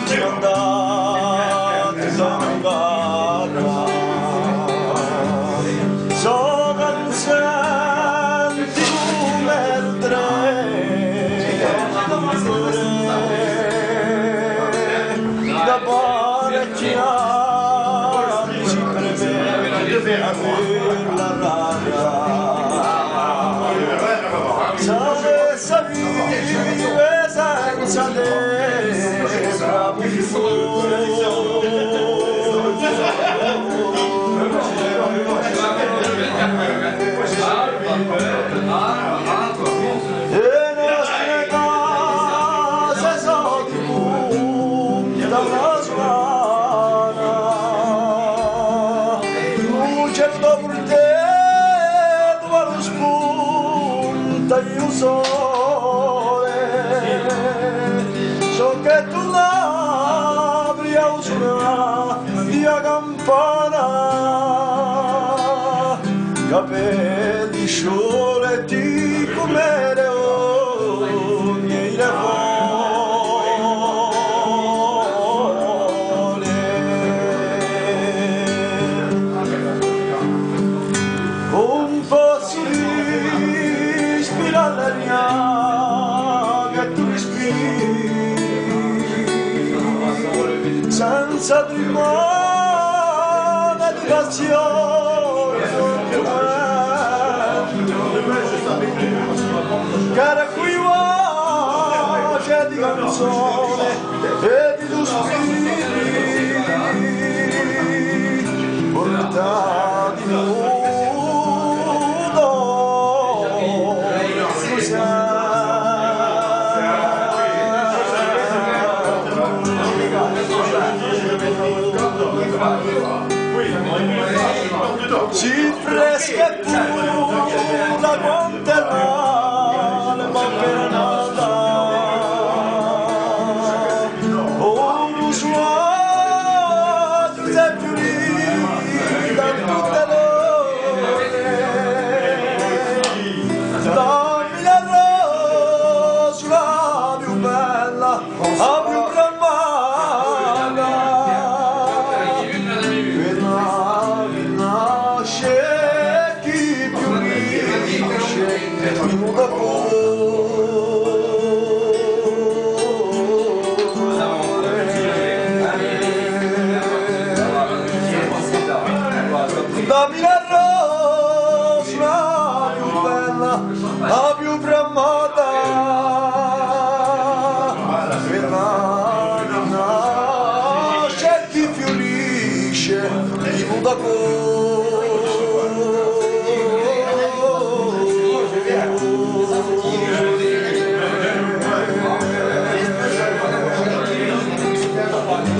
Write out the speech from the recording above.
ci andate salvata sono canzenti come il treno da parecchi anni si prevede aver la rabbia senza vive senza terra le nostre case sono di punta una suana luce dopo il tetto ma lo spunta io sole so che tu l'apri a usura via campana capelli scioletti come leoni e le vole un po' si ispira all'aria che tu respiri senza primore di passione cara qui voce di canzone e di tu spiriti portati nudo si fresca e pura quanto male ma per nada un suono si fiorita tutte l'ore dammi la rosa più bella la più bramata dammi la rosa più bella, la più bramata per la nasce chi fiorisce di Budapest.